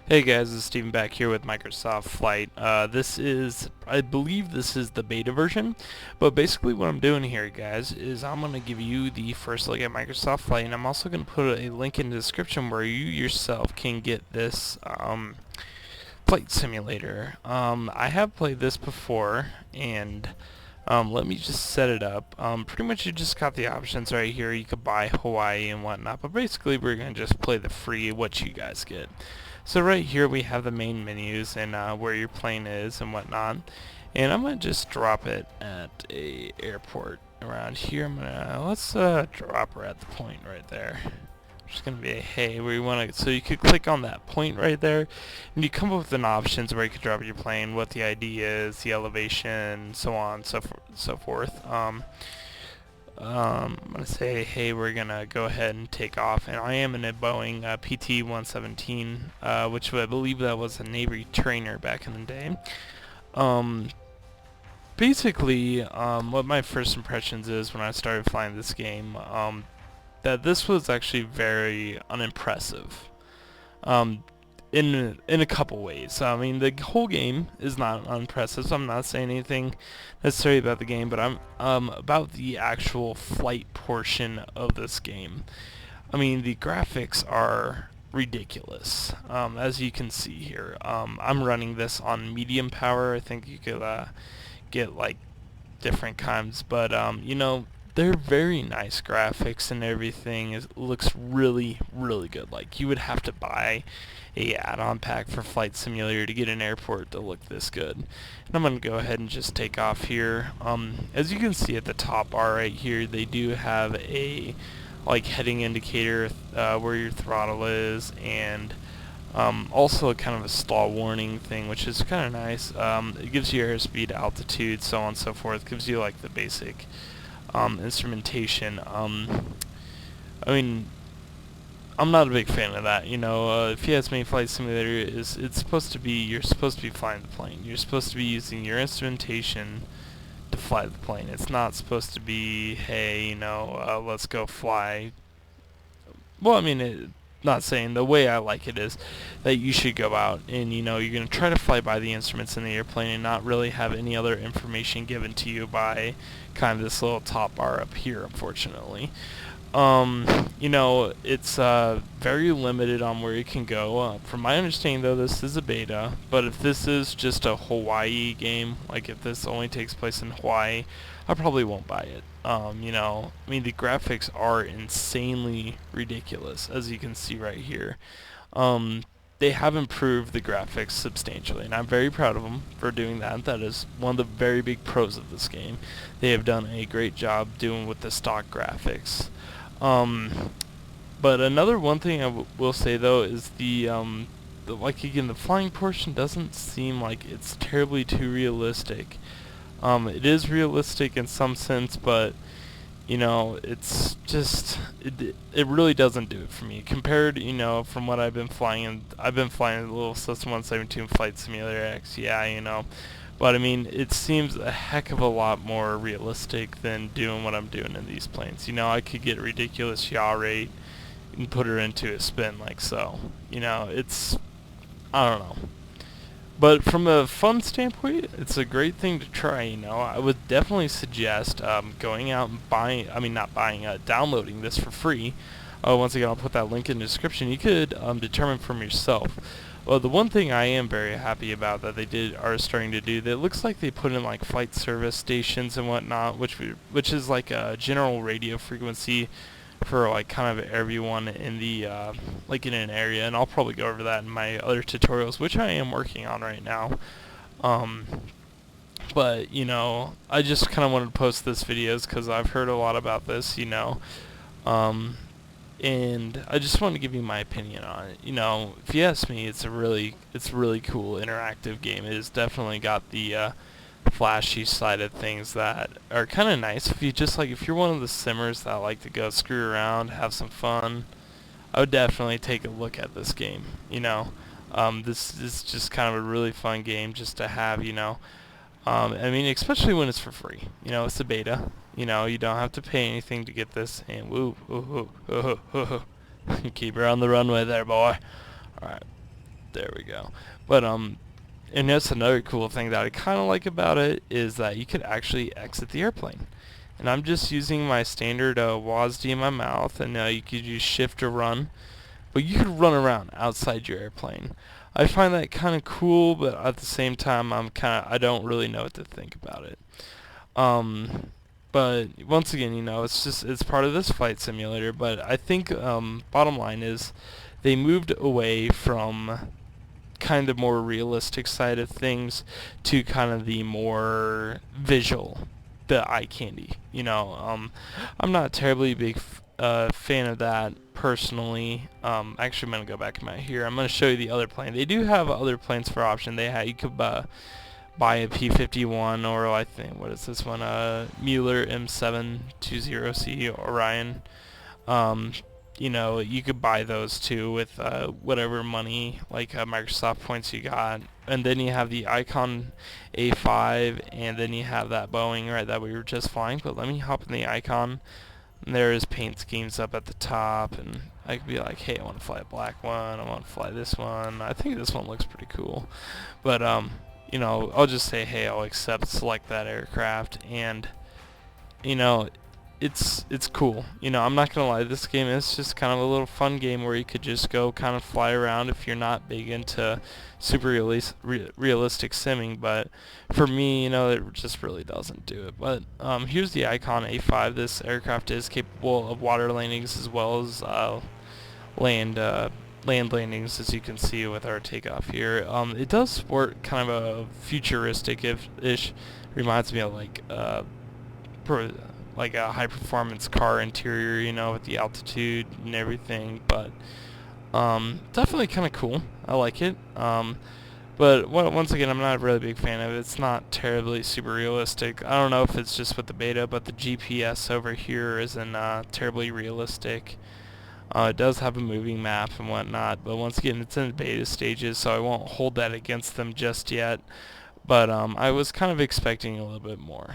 Hey guys, this is Steven back here with Microsoft Flight. I believe this is the beta version, but basically what I'm doing here, guys, is I'm going to give you the first look at Microsoft Flight, and I'm also going to put a link in the description where you yourself can get this flight simulator. I have played this before, and let me just set it up. Pretty much you just got the options right here. You could buy Hawaii and whatnot, but basically we're going to just play the free, what you guys get. So right here we have the main menus and where your plane is and whatnot. And I'm going to just drop it at a airport around here. Let's drop her at the point right there. Just going to be a hey where you want to, so you could click on that point right there and you come up with an options where you could drop your plane, what the ID is, the elevation, so on, so forth. I'm going to say, hey, we're going to go ahead and take off. And I am in a Boeing PT-117, which I believe that was a Navy trainer back in the day. Um, Basically, what my first impressions is when I started flying this game, that this was actually very unimpressive. Um, in a couple ways. I mean, the whole game is not unimpressive, so I'm not saying anything necessarily about the game, but I'm about the actual flight portion of this game. I mean, the graphics are ridiculous, as you can see here. I'm running this on medium power. I think you could get like different kinds, but they're very nice graphics and everything. It looks really, really good. Like, you would have to buy a add-on pack for Flight Simulator to get an airport to look this good. And I'm going to go ahead and just take off here. As you can see at the top bar right here, they do have a like heading indicator where your throttle is, and also a kind of a stall warning thing, which is kind of nice. It gives you airspeed, altitude, so on and so forth. It gives you like the basic instrumentation. I mean, I'm not a big fan of that. If you ask me, Flight Simulator it's supposed to be, you're supposed to be flying the plane. You're supposed to be using your instrumentation to fly the plane. It's not supposed to be, hey, let's go fly. Well, I mean, not saying, the way I like it is that you should go out and you're going to try to fly by the instruments in the airplane and not really have any other information given to you by kind of this little top bar up here, unfortunately. It's very limited on where you can go. From my understanding, though, this is a beta, but if this is just a Hawaii game, like if this only takes place in Hawaii, I probably won't buy it. I mean, the graphics are insanely ridiculous, as you can see right here. They have improved the graphics substantially, and I'm very proud of them for doing that. That is one of the very big pros of this game. They have done a great job doing with the stock graphics. But another one thing I will say though is like again, the flying portion doesn't seem like it's terribly too realistic. It is realistic in some sense, but it's just it really doesn't do it for me. Compared, from what I've been flying, and I've been flying the little Cessna 172 Flight Simulator X, yeah. But I mean, it seems a heck of a lot more realistic than doing what I'm doing in these planes. I could get a ridiculous yaw rate and put her into a spin like so. I don't know. But from a fun standpoint, it's a great thing to try. I would definitely suggest going out and buying, I mean not buying, downloading this for free. Once again, I'll put that link in the description. You could determine from yourself. Well, the one thing I am very happy about that they are starting to do, that it looks like they put in like flight service stations and whatnot, which is like a general radio frequency for like kind of everyone in the like in an area, and I'll probably go over that in my other tutorials, which I am working on right now. Um, but I just kind of wanted to post this videos because I've heard a lot about this, um, and I just want to give you my opinion on it. If you ask me, it's really cool interactive game. It has definitely got the flashy side of things that are kind of nice. If you're one of the simmers that like to go screw around, have some fun, I would definitely take a look at this game. This is just kind of a really fun game just to have. I mean, especially when it's for free. It's a beta. You don't have to pay anything to get this. And woo, keep her on the runway there, boy. All right. There we go. But and that's another cool thing that I kind of like about it is that you could actually exit the airplane. And I'm just using my standard WASD in my mouth, and you could use shift to run, but you could run around outside your airplane. I find that kind of cool, but at the same time, I don't really know what to think about it. But once again, it's part of this flight simulator. But I think bottom line is they moved away from kind of more realistic side of things to kind of the more visual, the eye candy. I'm not a terribly big fan of that personally. Actually, I'm gonna go back in my here. I'm gonna show you the other plane. They do have other planes for option. You could buy a P-51, or I think, what is this one? Mueller M720C Orion. You could buy those too with whatever money, like Microsoft points you got. And then you have the Icon A5, and then you have that Boeing, right, that we were just flying. But let me hop in the Icon. And there is paint schemes up at the top, and I could be like, hey, I want to fly a black one, I want to fly this one. I think this one looks pretty cool. But I'll just say, hey, I'll select that aircraft, and it's cool. I'm not gonna lie, this game is just kind of a little fun game where you could just go kind of fly around if you're not big into super realistic simming. But for me, it just really doesn't do it. But here's the Icon A5. This aircraft is capable of water landings as well as land landings, as you can see with our takeoff here. It does sport kind of a futuristic-ish, reminds me of like a high performance car interior, with the altitude and everything. But definitely kind of cool. I like it. But once again, I'm not a really big fan of it. It's not terribly super realistic. I don't know if it's just with the beta, but the GPS over here isn't terribly realistic. It does have a moving map and whatnot, but once again, it's in the beta stages, so I won't hold that against them just yet. But I was kind of expecting a little bit more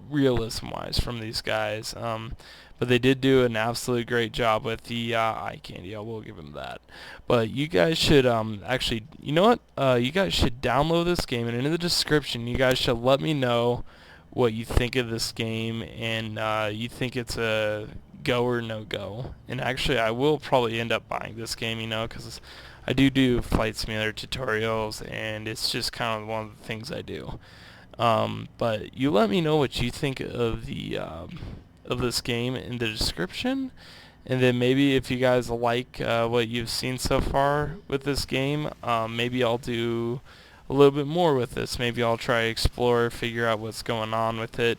realism-wise from these guys. But they did do an absolutely great job with the eye candy. I will give them that. But you guys should actually, you know what? You guys should download this game, and in the description, you guys should let me know what you think of this game, and you think it's a go or no go. And actually, I will probably end up buying this game, because I do flight simulator tutorials, and it's just kind of one of the things I do. But you let me know what you think of the of this game in the description, and then maybe if you guys like what you've seen so far with this game, maybe I'll do a little bit more with this. Maybe I'll try explore, figure out what's going on with it.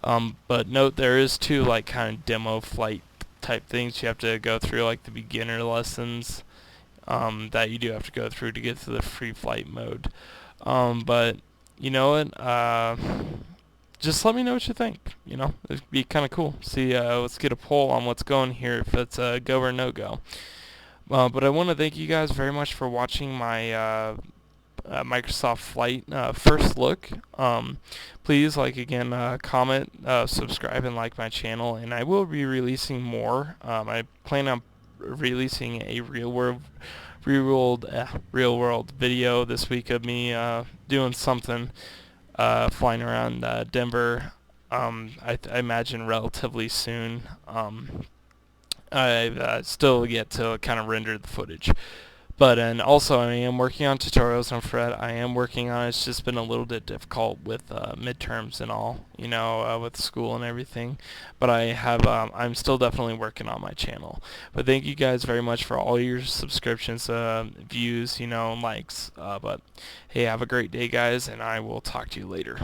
But note, there is two kind of demo flight type things you have to go through, like the beginner lessons that you do have to go through to get to the free flight mode. But you know what? Just let me know what you think. It'd be kind of cool. See, let's get a poll on what's going here, if it's a go or no go. But I want to thank you guys very much for watching my Microsoft Flight first look. Please comment, subscribe, and like my channel, and I will be releasing more. I plan on releasing a real world video this week of me doing something, flying around Denver. I imagine relatively soon. I've still yet to kind of render the footage. But, and also, I am working on tutorials on Fred. I am working on it. It's just been a little bit difficult with midterms and all, with school and everything. But I'm still definitely working on my channel. But thank you guys very much for all your subscriptions, views, and likes. But hey, have a great day, guys, and I will talk to you later.